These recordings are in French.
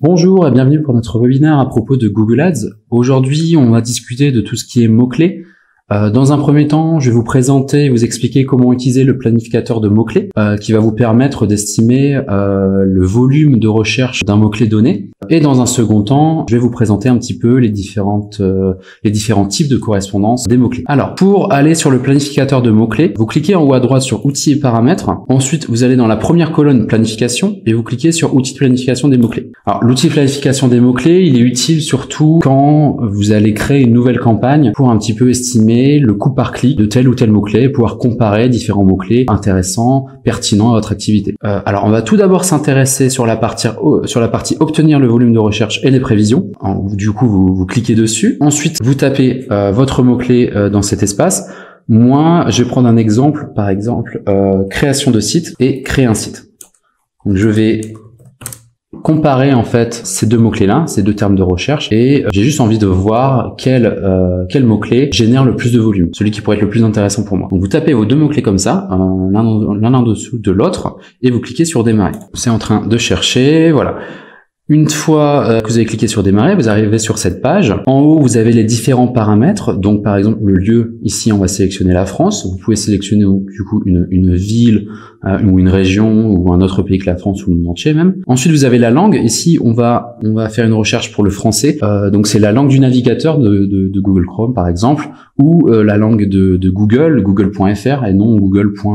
Bonjour et bienvenue pour notre webinaire à propos de Google Ads. Aujourd'hui, on va discuter de tout ce qui est mots-clés. Dans un premier temps, je vais vous présenter et vous expliquer comment utiliser le planificateur de mots-clés qui va vous permettre d'estimer le volume de recherche d'un mot-clé donné. Et dans un second temps, je vais vous présenter un petit peu les différents types de correspondance des mots-clés. Alors, pour aller sur le planificateur de mots-clés, vous cliquez en haut à droite sur Outils et paramètres. Ensuite, vous allez dans la première colonne Planification et vous cliquez sur Outils de planification des mots-clés. Alors, l'outil de planification des mots-clés, il est utile surtout quand vous allez créer une nouvelle campagne pour un petit peu estimer le coût par clic de tel ou tel mot-clé, pouvoir comparer différents mots-clés intéressants, pertinents à votre activité. Alors, on va tout d'abord s'intéresser sur la partie obtenir le volume de recherche et les prévisions. Du coup, vous cliquez dessus. Ensuite, vous tapez votre mot-clé dans cet espace. Moi, je vais prendre un exemple, par exemple, création de site et créer un site. Donc, je vais comparer en fait ces deux mots-clés-là, ces deux termes de recherche, et j'ai juste envie de voir quel mot-clé génère le plus de volume, celui qui pourrait être le plus intéressant pour moi. Donc vous tapez vos deux mots-clés comme ça, l'un en dessous de l'autre, et vous cliquez sur démarrer. C'est en train de chercher, voilà. Une fois que vous avez cliqué sur démarrer, vous arrivez sur cette page. En haut, vous avez les différents paramètres. Donc, par exemple, le lieu, ici, on va sélectionner la France. Vous pouvez sélectionner donc, du coup une ville ou une région ou un autre pays que la France ou le monde entier même. Ensuite, vous avez la langue. Ici, on va faire une recherche pour le français. Donc, c'est la langue du navigateur de Google Chrome, par exemple, ou la langue de Google, google.fr et non google.co.uk.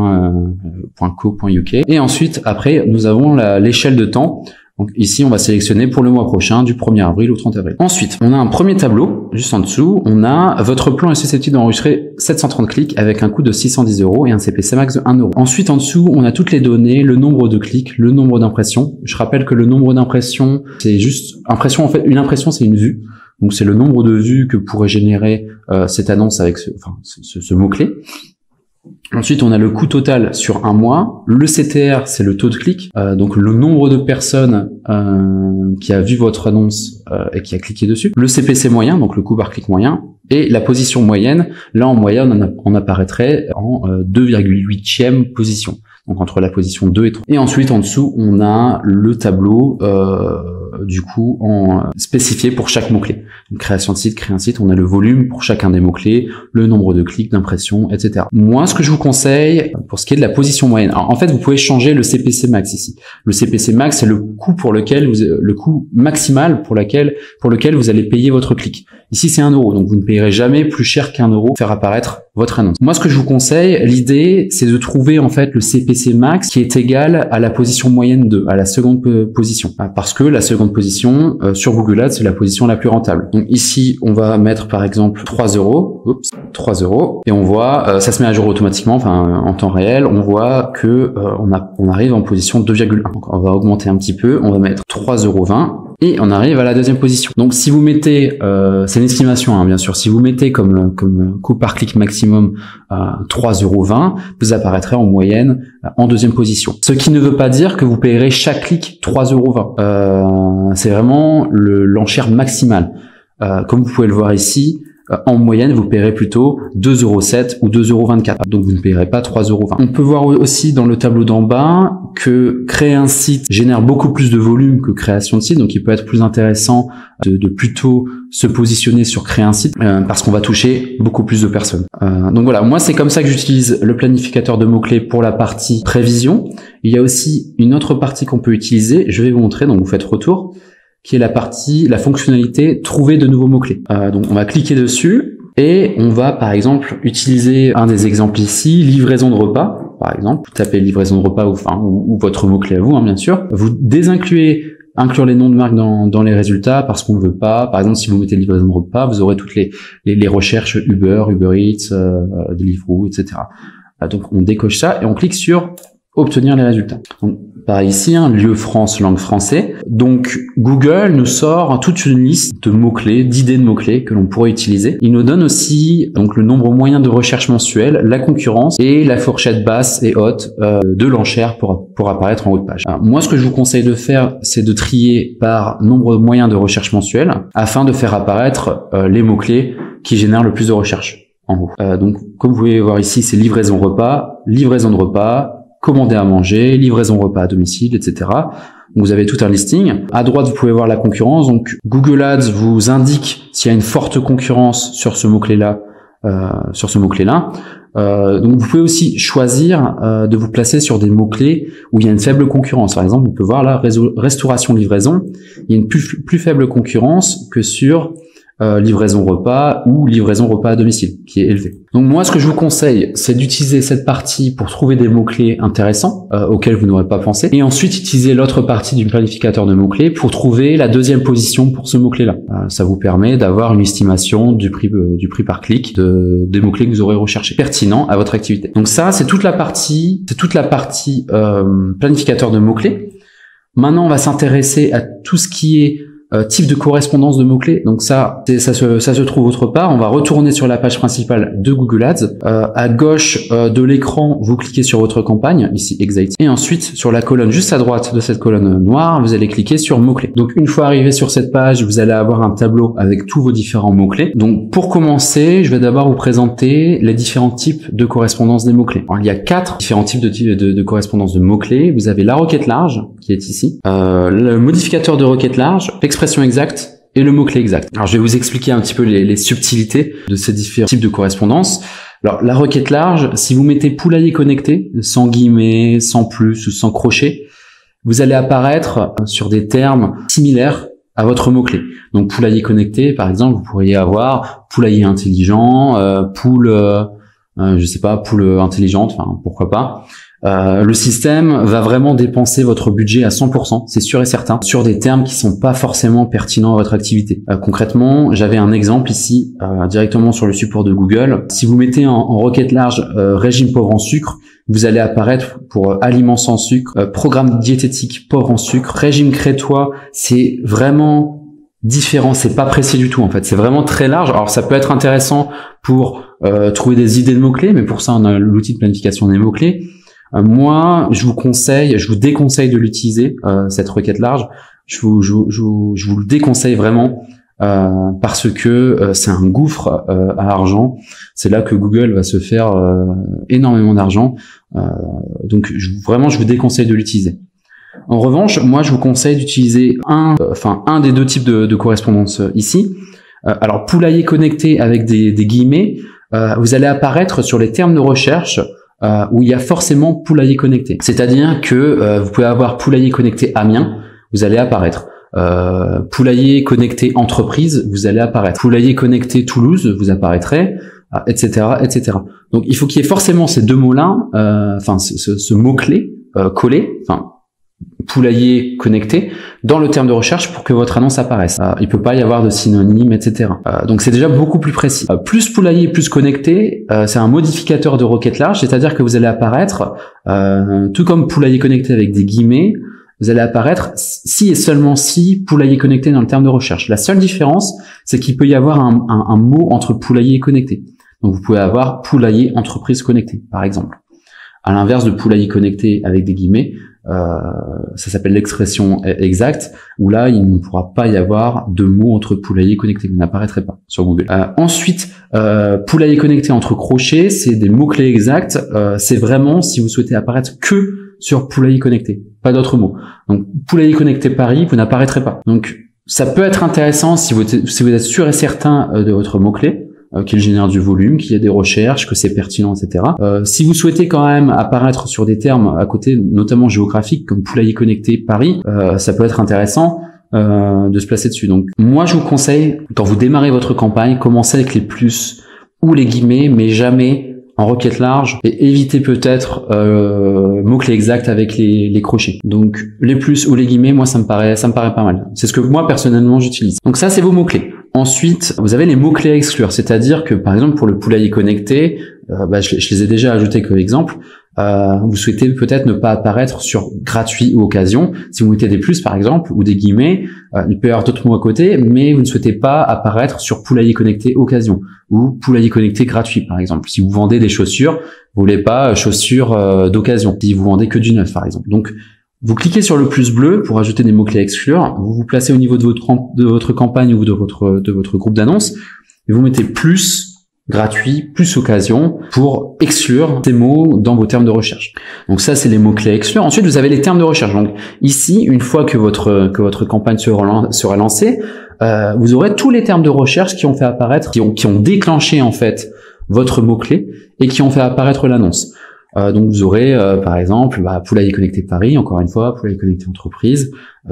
Et ensuite, après, nous avons l'échelle de temps. Donc ici, on va sélectionner pour le mois prochain, du 1er avril au 30 avril. Ensuite, on a un premier tableau, juste en dessous, on a votre plan est susceptible d'enregistrer 730 clics avec un coût de 610 € et un CPC max de 1 €. Ensuite, en dessous, on a toutes les données, le nombre de clics, le nombre d'impressions. Je rappelle que le nombre d'impressions, c'est juste impression. En fait, une impression, c'est une vue. Donc, c'est le nombre de vues que pourrait générer cette annonce avec ce mot-clé. Ensuite, on a le coût total sur un mois. Le CTR, c'est le taux de clic, donc le nombre de personnes qui a vu votre annonce et qui a cliqué dessus. Le CPC moyen, donc le coût par clic moyen. Et la position moyenne, là en moyenne, on apparaîtrait en 2,8e position. Donc entre la position 2 et 3. Et ensuite, en dessous, on a le tableau du coup spécifié pour chaque mot-clé. Création de site, créer un site, on a le volume pour chacun des mots-clés, le nombre de clics, d'impressions, etc. Moi, ce que je vous conseille, pour ce qui est de la position moyenne, alors, en fait, vous pouvez changer le CPC max ici. Le CPC max, c'est le coût le coût maximal pour lequel vous allez payer votre clic. Ici, c'est 1 €, donc vous ne payerez jamais plus cher qu'1 € pour faire apparaître votre annonce. Moi, ce que je vous conseille, l'idée, c'est de trouver en fait le CPC max qui est égal à la position moyenne 2, à la seconde position. Parce que la seconde position, sur Google Ads, c'est la position la plus rentable. Donc ici, on va mettre par exemple 3 €, 3 €, et on voit, ça se met à jour automatiquement, enfin en temps réel, on voit que on arrive en position 2,1. Donc on va augmenter un petit peu, on va mettre 3,20 €. Et on arrive à la deuxième position. Donc si vous mettez, c'est une estimation hein, bien sûr, si vous mettez comme coût par clic maximum 3,20 €, vous apparaîtrez en moyenne en deuxième position. Ce qui ne veut pas dire que vous payerez chaque clic 3,20 €. C'est vraiment l'enchère maximale. Comme vous pouvez le voir ici, en moyenne, vous paierez plutôt 2,07 € ou 2,24 €. Donc, vous ne payerez pas 3,20 €. On peut voir aussi dans le tableau d'en bas que créer un site génère beaucoup plus de volume que création de site. Donc, il peut être plus intéressant de plutôt se positionner sur créer un site parce qu'on va toucher beaucoup plus de personnes. Donc voilà, moi, c'est comme ça que j'utilise le planificateur de mots-clés pour la partie prévision. Il y a aussi une autre partie qu'on peut utiliser. Je vais vous montrer, donc vous faites retour, qui est la fonctionnalité trouver de nouveaux mots-clés. Donc on va cliquer dessus et on va par exemple utiliser un des exemples ici, livraison de repas, par exemple. Vous tapez livraison de repas ou votre mot-clé à vous, hein, bien sûr. Vous inclure les noms de marques dans les résultats parce qu'on ne veut pas. Par exemple, si vous mettez livraison de repas, vous aurez toutes les recherches Uber Eats, Deliveroo, etc. Donc on décoche ça et on clique sur obtenir les résultats. Donc, par ici, lieu France, langue français. Donc, Google nous sort toute une liste de mots-clés, d'idées de mots-clés que l'on pourrait utiliser. Il nous donne aussi donc le nombre moyen de recherche mensuelle, la concurrence et la fourchette basse et haute de l'enchère pour apparaître en haut de page. Alors, moi, ce que je vous conseille de faire, c'est de trier par nombre moyen de recherche mensuelle afin de faire apparaître les mots-clés qui génèrent le plus de recherche en haut. Donc, comme vous pouvez voir ici, c'est livraison de repas, commander à manger, livraison repas à domicile, etc. Vous avez tout un listing. À droite, vous pouvez voir la concurrence. Donc, Google Ads vous indique s'il y a une forte concurrence sur ce mot-clé-là. Donc, vous pouvez aussi choisir de vous placer sur des mots-clés où il y a une faible concurrence. Par exemple, vous pouvez voir là, restauration, livraison. Il y a une plus faible concurrence que sur livraison repas ou livraison repas à domicile, qui est élevée. Donc moi, ce que je vous conseille, c'est d'utiliser cette partie pour trouver des mots-clés intéressants auxquels vous n'aurez pas pensé, et ensuite utiliser l'autre partie du planificateur de mots-clés pour trouver la deuxième position pour ce mot-clé-là. Ça vous permet d'avoir une estimation du prix par clic des mots-clés que vous aurez recherchés, pertinents à votre activité. Donc ça, c'est toute la partie planificateur de mots-clés. Maintenant, on va s'intéresser à tout ce qui est type de correspondance de mots-clés. Donc ça se trouve autre part. On va retourner sur la page principale de Google Ads. À gauche de l'écran, vous cliquez sur votre campagne, ici Excite, et ensuite sur la colonne juste à droite de cette colonne noire, vous allez cliquer sur mots-clés. Donc une fois arrivé sur cette page, vous allez avoir un tableau avec tous vos différents mots-clés. Donc pour commencer, je vais d'abord vous présenter les différents types de correspondance des mots-clés. Il y a 4 différents types de correspondance de mots-clés. Vous avez la requête large, qui est ici, le modificateur de requête large, l'expression exacte et le mot-clé exact. Alors je vais vous expliquer un petit peu les subtilités de ces différents types de correspondance. Alors la requête large, si vous mettez poulailler connecté, sans guillemets, sans plus ou sans crochet, vous allez apparaître sur des termes similaires à votre mot-clé. Donc poulailler connecté, par exemple, vous pourriez avoir poulailler intelligent, poule intelligente, enfin pourquoi pas. Le système va vraiment dépenser votre budget à 100%, c'est sûr et certain, sur des termes qui sont pas forcément pertinents à votre activité. Concrètement, j'avais un exemple ici, directement sur le support de Google. Si vous mettez en requête large régime pauvre en sucre, vous allez apparaître pour aliments sans sucre, programme diététique pauvre en sucre, régime crétois. C'est vraiment différent, c'est pas précis du tout en fait, c'est vraiment très large. Alors ça peut être intéressant pour trouver des idées de mots-clés, mais pour ça on a l'outil de planification des mots-clés. Moi, je vous déconseille de l'utiliser, cette requête large. Je vous le déconseille vraiment parce que c'est un gouffre à argent. C'est là que Google va se faire énormément d'argent. Donc vraiment, je vous déconseille de l'utiliser. En revanche, moi, je vous conseille d'utiliser un des deux types de correspondance ici. Alors, poulailler connecté avec des guillemets, vous allez apparaître sur les termes de recherche où il y a forcément poulailler connecté. C'est-à-dire que vous pouvez avoir poulailler connecté Amiens, vous allez apparaître. Poulailler connecté entreprise, vous allez apparaître. Poulailler connecté Toulouse, vous apparaîtrez, etc., etc. Donc il faut qu'il y ait forcément ces deux mots-là, ce mot-clé collé, poulailler connecté dans le terme de recherche pour que votre annonce apparaisse. Il peut pas y avoir de synonyme, etc. Donc c'est déjà beaucoup plus précis. Plus poulailler, plus connecté, c'est un modificateur de requête large, c'est-à-dire que vous allez apparaître, tout comme poulailler connecté avec des guillemets, vous allez apparaître si et seulement si poulailler connecté dans le terme de recherche. La seule différence, c'est qu'il peut y avoir un mot entre poulailler et connecté. Donc vous pouvez avoir poulailler entreprise connectée, par exemple. À l'inverse de poulailler connecté avec des guillemets, ça s'appelle l'expression exacte, où là, il ne pourra pas y avoir de mots entre poulailler connecté, il n'apparaîtrait pas sur Google. Ensuite, poulailler connecté entre crochets, c'est des mots-clés exacts, c'est vraiment si vous souhaitez apparaître que sur poulailler connecté, pas d'autres mots. Donc, poulailler connecté Paris, vous n'apparaîtrez pas. Donc, ça peut être intéressant si vous êtes sûr et certain de votre mot-clé, qu'il génère du volume, qu'il y a des recherches, que c'est pertinent, etc. Si vous souhaitez quand même apparaître sur des termes à côté, notamment géographiques, comme poulailler connecté Paris, ça peut être intéressant de se placer dessus. Donc moi je vous conseille, quand vous démarrez votre campagne, commencez avec les plus ou les guillemets, mais jamais en requête large, et évitez peut-être mots-clés exacts avec les crochets. Donc les plus ou les guillemets, moi ça me paraît pas mal. C'est ce que moi personnellement j'utilise. Donc ça c'est vos mots-clés. Ensuite, vous avez les mots-clés à exclure, c'est-à-dire que par exemple pour le poulailler connecté, je les ai déjà ajoutés comme exemple, vous souhaitez peut-être ne pas apparaître sur gratuit ou occasion. Si vous mettez des plus par exemple, ou des guillemets, il peut y avoir d'autres mots à côté, mais vous ne souhaitez pas apparaître sur poulailler connecté occasion, ou poulailler connecté gratuit par exemple. Si vous vendez des chaussures, vous voulez pas chaussures d'occasion, si vous vendez que du neuf par exemple. Donc vous cliquez sur le plus bleu pour ajouter des mots-clés à exclure, vous vous placez au niveau de votre campagne ou de votre groupe d'annonces, et vous mettez plus gratuit plus occasion pour exclure ces mots dans vos termes de recherche. Donc ça, c'est les mots-clés à exclure. Ensuite, vous avez les termes de recherche. Donc ici, une fois que votre campagne sera lancée, vous aurez tous les termes de recherche qui ont fait apparaître, qui ont déclenché en fait votre mot-clé et qui ont fait apparaître l'annonce. Donc vous aurez par exemple Poulailler Connecté Paris, encore une fois, Poulailler Connecté Entreprise,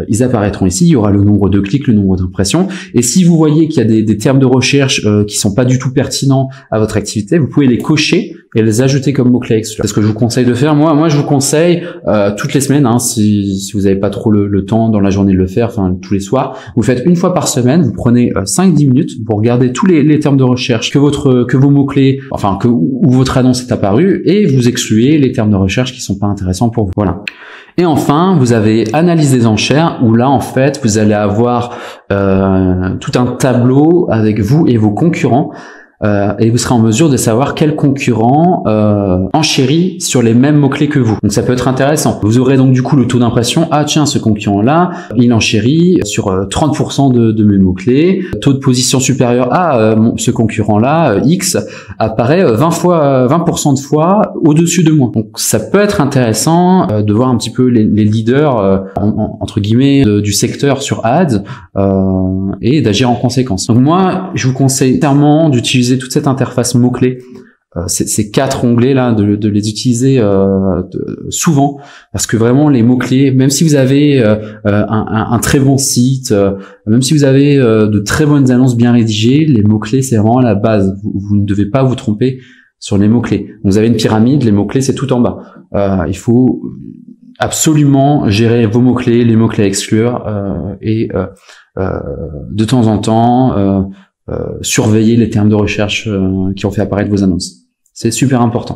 ils apparaîtront ici, il y aura le nombre de clics, le nombre d'impressions, et si vous voyez qu'il y a des termes de recherche qui sont pas du tout pertinents à votre activité, vous pouvez les cocher et les ajouter comme mots-clés à exclure. C'est ce que je vous conseille de faire. Moi je vous conseille toutes les semaines, hein, si vous n'avez pas trop le temps dans la journée de le faire, enfin tous les soirs, vous faites une fois par semaine, vous prenez 5-10 minutes pour regarder tous les termes de recherche que vos mots-clés, enfin où votre annonce est apparue, et vous excluez les termes de recherche qui sont pas intéressants pour vous. Voilà. Et enfin, vous avez analyse des enchères, où là, en fait, vous allez avoir tout un tableau avec vous et vos concurrents, et vous serez en mesure de savoir quel concurrent enchérit sur les mêmes mots-clés que vous. Donc ça peut être intéressant. Vous aurez donc du coup le taux d'impression. Ah tiens, ce concurrent-là, il enchérit sur 30% de mes mots-clés. Taux de position supérieur à ce concurrent-là, X, apparaît 20% de fois au-dessus de moi. Donc ça peut être intéressant de voir un petit peu les leaders, entre guillemets, du secteur sur Ads, et d'agir en conséquence. Donc moi, je vous conseille clairement d'utiliser toute cette interface mots-clés, ces 4 onglets là, de les utiliser souvent, parce que vraiment les mots-clés, même si vous avez un très bon site, même si vous avez de très bonnes annonces bien rédigées, les mots-clés c'est vraiment la base. Vous ne devez pas vous tromper sur les mots-clés. Vous avez une pyramide, les mots-clés c'est tout en bas. Il faut absolument gérer vos mots-clés, les mots-clés à exclure, et de temps en temps surveiller les termes de recherche qui ont fait apparaître vos annonces. C'est super important.